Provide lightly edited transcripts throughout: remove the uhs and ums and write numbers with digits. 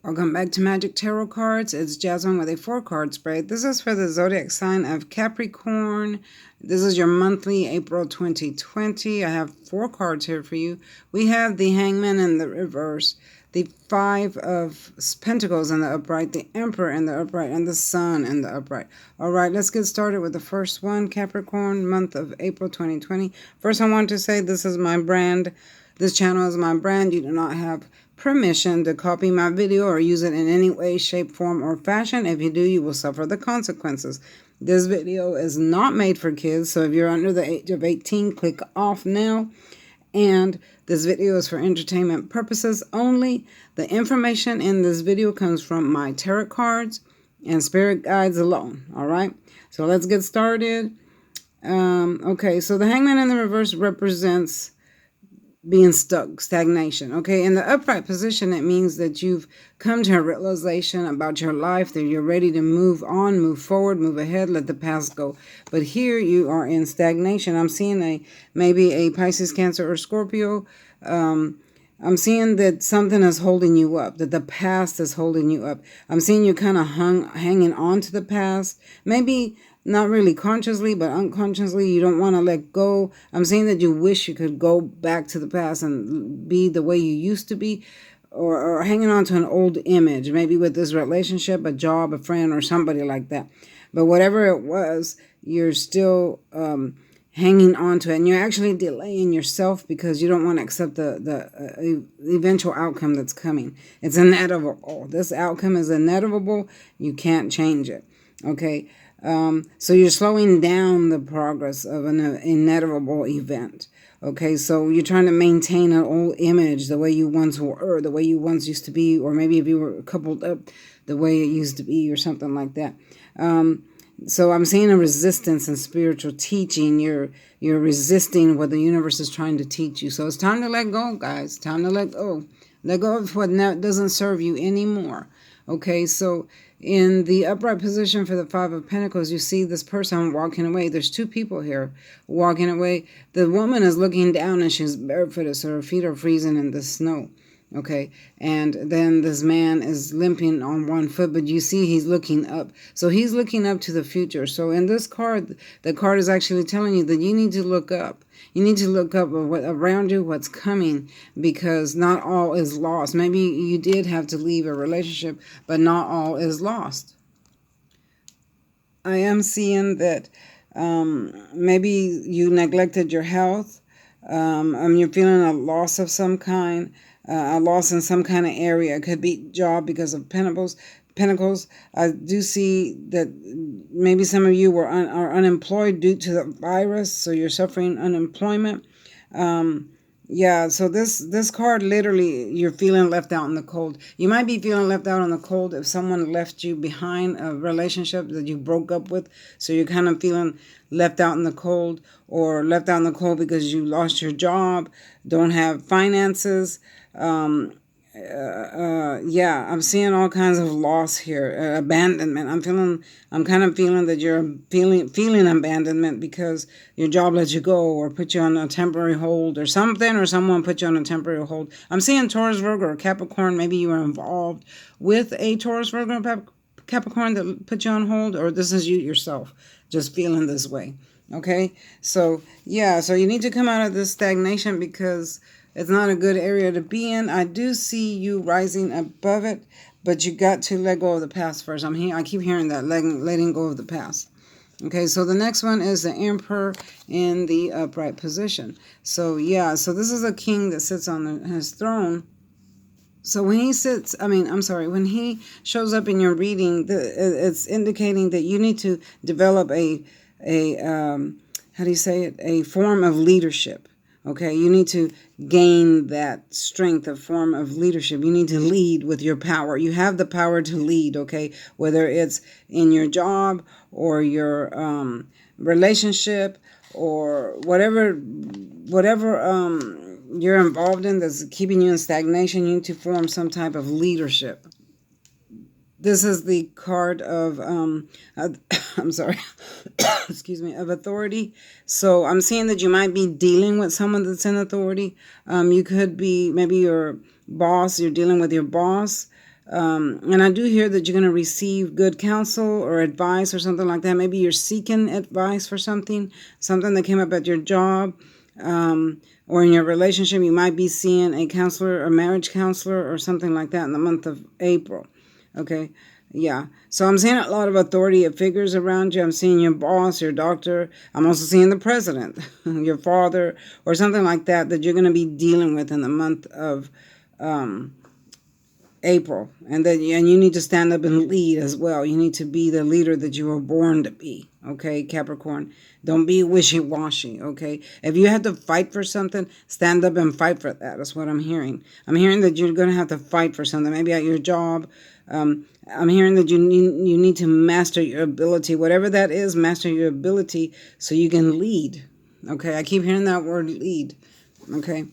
Welcome back to Magic Tarot Cards. It's Jasmine with a 4-card spread. This is for the zodiac sign of Capricorn. This is your monthly April 2020. I have 4 cards here for you. We have the Hangman in the reverse, the 5 of Pentacles in the upright, the Emperor in the upright, and the Sun in the upright. All right, let's get started with the first one, Capricorn, month of April 2020. First, I want to say this is my brand. This channel is my brand. You do not have permission to copy my video or use it in any way, shape, form, or fashion. If you do, you will suffer the consequences. This video is not made for kids, so if you're under the age of 18, click off now. And this video is for entertainment purposes only. The information in this video comes from my tarot cards and spirit guides alone. All right, so let's get started. Okay, so the Hangman in the reverse represents being stuck, stagnation. Okay, in the upright position, it means that you've come to a realization about your life, that you're ready to move on, move forward, move ahead, let the past go. But here you are in stagnation. I'm seeing maybe a Pisces, Cancer, or Scorpio. I'm seeing that something is holding you up, that the past is holding you up. I'm seeing you kind of hanging on to the past. Maybe not really consciously, but unconsciously, you don't want to let go. I'm saying that you wish you could go back to the past and be the way you used to be, or hanging on to an old image, maybe with this relationship, a job, a friend, or somebody like that. But whatever it was, you're still hanging on to it, and you're actually delaying yourself because you don't want to accept the eventual outcome that's coming. It's inevitable. This outcome is inevitable. You can't change it. Okay. So you're slowing down the progress of an inevitable event. Okay, so you're trying to maintain an old image, the way you once were, the way you once used to be, or maybe if you were coupled up, the way it used to be, or something like that. So I'm seeing a resistance in spiritual teaching. You're resisting what the universe is trying to teach you. So it's time to let go, guys. Time to let go. Let go of what doesn't serve you anymore. Okay, so in the upright position for the 5 of Pentacles, you see this person walking away. There's 2 people here walking away. The woman is looking down and she's barefooted, so her feet are freezing in the snow. Okay, and then this man is limping on 1 foot, but you see he's looking up. So he's looking up to the future. So in this card, the card is actually telling you that you need to look up. You need to look up around you, what's coming, because not all is lost. Maybe you did have to leave a relationship, but not all is lost. I am seeing that maybe you neglected your health. You're feeling a loss of some kind. A loss in some kind of area. It could be job because of Pentacles. I do see that maybe some of you are unemployed due to the virus, so you're suffering unemployment. Yeah, so this card, literally, you're feeling left out in the cold. You might be feeling left out in the cold if someone left you behind, a relationship that you broke up with. So you're kind of feeling left out in the cold, or left out in the cold because you lost your job, don't have finances. Yeah, I'm seeing all kinds of loss here, abandonment. I'm kind of feeling that you're feeling abandonment because your job let you go, or put you on a temporary hold, or something, or someone put you on a temporary hold. I'm seeing Taurus, Virgo, or Capricorn. Maybe you were involved with a Taurus, Virgo, or Capricorn that put you on hold, or this is you yourself just feeling this way. Okay, so yeah, so you need to come out of this stagnation because it's not a good area to be in. I do see you rising above it, but you got to let go of the past first. I keep hearing that, letting go of the past. Okay, so the next one is the Emperor in the upright position. So yeah, so this is a king that sits on his throne. So when he sits, when he shows up in your reading, it's indicating that you need to develop a form of leadership. Okay, you need to gain that strength, a form of leadership. You need to lead with your power. You have the power to lead, okay, whether it's in your job or your relationship or whatever you're involved in that's keeping you in stagnation. You need to form some type of leadership. This is the card of, excuse me, of authority. So I'm seeing that you might be dealing with someone that's in authority. You could be, maybe your boss, you're dealing with your boss. And I do hear that you're going to receive good counsel or advice or something like that. Maybe you're seeking advice for something that came up at your job, or in your relationship. You might be seeing a counselor, a marriage counselor or something like that in the month of April. Okay. Yeah. So I'm seeing a lot of authority figures around you. I'm seeing your boss, your doctor. I'm also seeing the president, your father, or something like that you're going to be dealing with in the month of April. And you need to stand up and lead as well. You need to be the leader that you were born to be. Okay, Capricorn. Don't be wishy-washy, okay? If you have to fight for something, stand up and fight for that. That's what I'm hearing. I'm hearing that you're going to have to fight for something, maybe at your job. I'm hearing that you need to master your ability. Whatever that is, master your ability so you can lead. Okay, I keep hearing that word lead. Okay.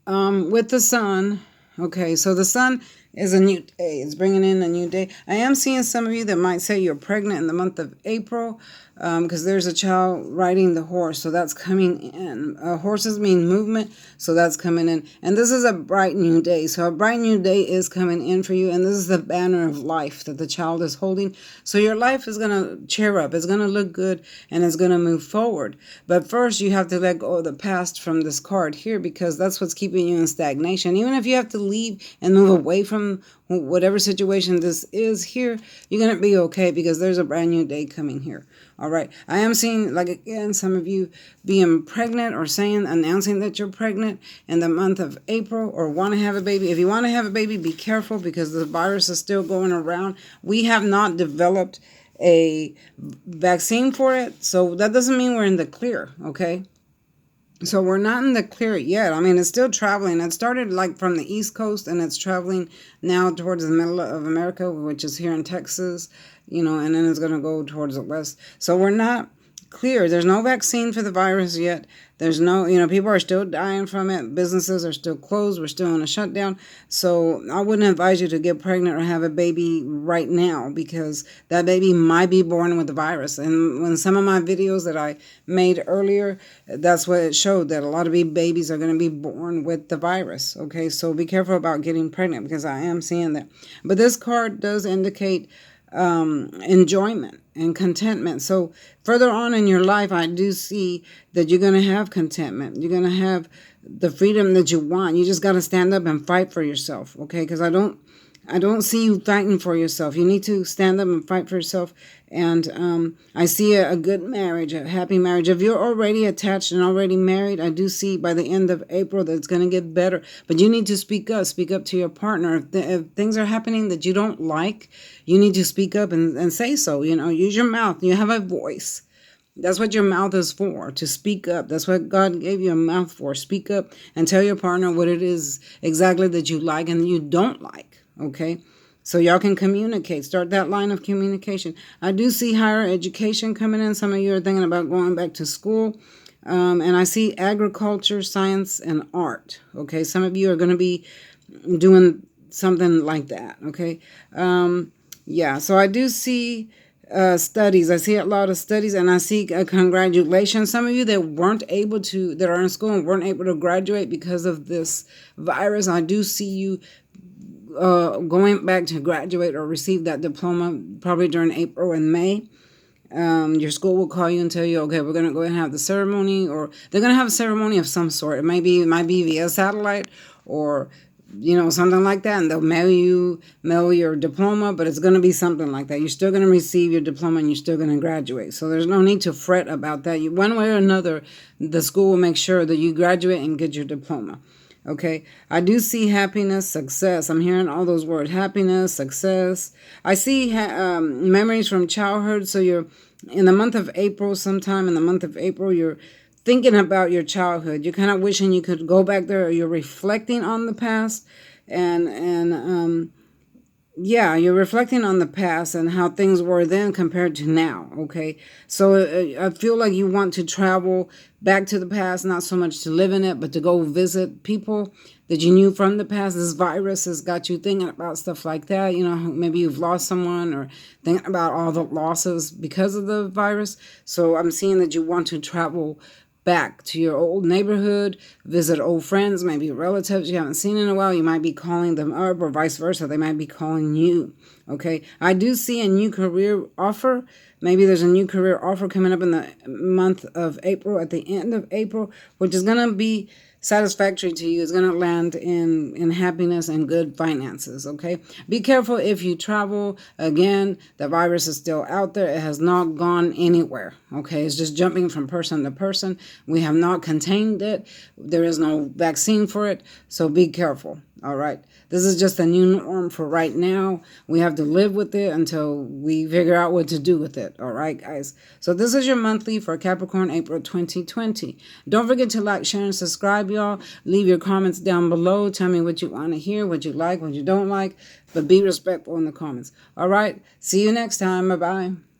With the sun, okay, so the sun is a new day. It's bringing in a new day. I am seeing some of you that might say you're pregnant in the month of April, because there's a child riding the horse, so that's coming in. Horses mean movement, so that's coming in. And this is a bright new day. So a bright new day is coming in for you, and this is the banner of life that the child is holding. So your life is going to cheer up. It's going to look good, and it's going to move forward. But first, you have to let go of the past from this card here, because that's what's keeping you in stagnation. Even if you have to leave and move away from whatever situation this is here, you're going to be okay, because there's a brand new day coming here. All right. I am seeing, like, again, some of you being pregnant or announcing that you're pregnant in the month of April, or want to have a baby. If you want to have a baby, be careful, because the virus is still going around. We have not developed a vaccine for it, so that doesn't mean we're in the clear, okay? So we're not in the clear yet. I mean, it's still traveling. It started like from the East Coast, and it's traveling now towards the middle of America, which is here in Texas, and then it's going to go towards the west. So we're not clear. There's no vaccine for the virus yet. There's no, people are still dying from it. Businesses are still closed. We're still in a shutdown. So I wouldn't advise you to get pregnant or have a baby right now, because that baby might be born with the virus. And when some of my videos that I made earlier, that's what it showed, that a lot of babies are going to be born with the virus. Okay, so be careful about getting pregnant, because I am seeing that. But this card does indicate enjoyment and contentment. So further on in your life, I do see that you're going to have contentment. You're going to have the freedom that you want. You just got to stand up and fight for yourself, okay? Because I don't see you fighting for yourself. You need to stand up and fight for yourself. And I see a good marriage, a happy marriage. If you're already attached and already married, I do see by the end of April that it's going to get better. But you need to speak up. Speak up to your partner. If things are happening that you don't like, you need to speak up and say so. Use your mouth. You have a voice. That's what your mouth is for, to speak up. That's what God gave you a mouth for. Speak up and tell your partner what it is exactly that you like and you don't like. Okay, so y'all can communicate. Start that line of communication. I do see higher education coming in. Some of you are thinking about going back to school. And I see agriculture, science, and art. Okay, some of you are going to be doing something like that. Okay, yeah, so I do see studies. I see a lot of studies, and I see congratulations. Some of you that are in school and weren't able to graduate because of this virus, I do see you going back to graduate or receive that diploma probably during April and May. Your school will call you and tell you, okay, we're going to go ahead and have the ceremony, or they're going to have a ceremony of some sort. It might be via satellite, or something like that, and they'll mail your diploma, but it's going to be something like that. You're still going to receive your diploma, and you're still going to graduate. So there's no need to fret about that. One way or another, the school will make sure that you graduate and get your diploma. Okay, I do see happiness, success. I'm hearing all those words: happiness, success. I see memories from childhood. So you're in the month of April, sometime in the month of April, you're thinking about your childhood. You're kind of wishing you could go back there, or you're reflecting on the past, and yeah, you're reflecting on the past and how things were then compared to now, okay? So I feel like you want to travel back to the past, not so much to live in it, but to go visit people that you knew from the past. This virus has got you thinking about stuff like that. Maybe you've lost someone, or thinking about all the losses because of the virus. So I'm seeing that you want to travel back to your old neighborhood, visit old friends, maybe relatives you haven't seen in a while. You might be calling them up, or vice versa. They might be calling you. Okay. I do see a new career offer. Maybe there's a new career offer coming up in the month of April, at the end of April, which is going to be satisfactory to you. It's going to land in happiness and good finances. Okay. Be careful if you travel. Again, the virus is still out there. It has not gone anywhere. Okay. It's just jumping from person to person. We have not contained it. There is no vaccine for it. So be careful. All right. This is just a new norm for right now. We have to live with it until we figure out what to do with it. All right, guys. So this is your monthly for Capricorn, April 2020. Don't forget to like, share, and subscribe, y'all. Leave your comments down below. Tell me what you want to hear, what you like, what you don't like. But be respectful in the comments. All right. See you next time. Bye-bye.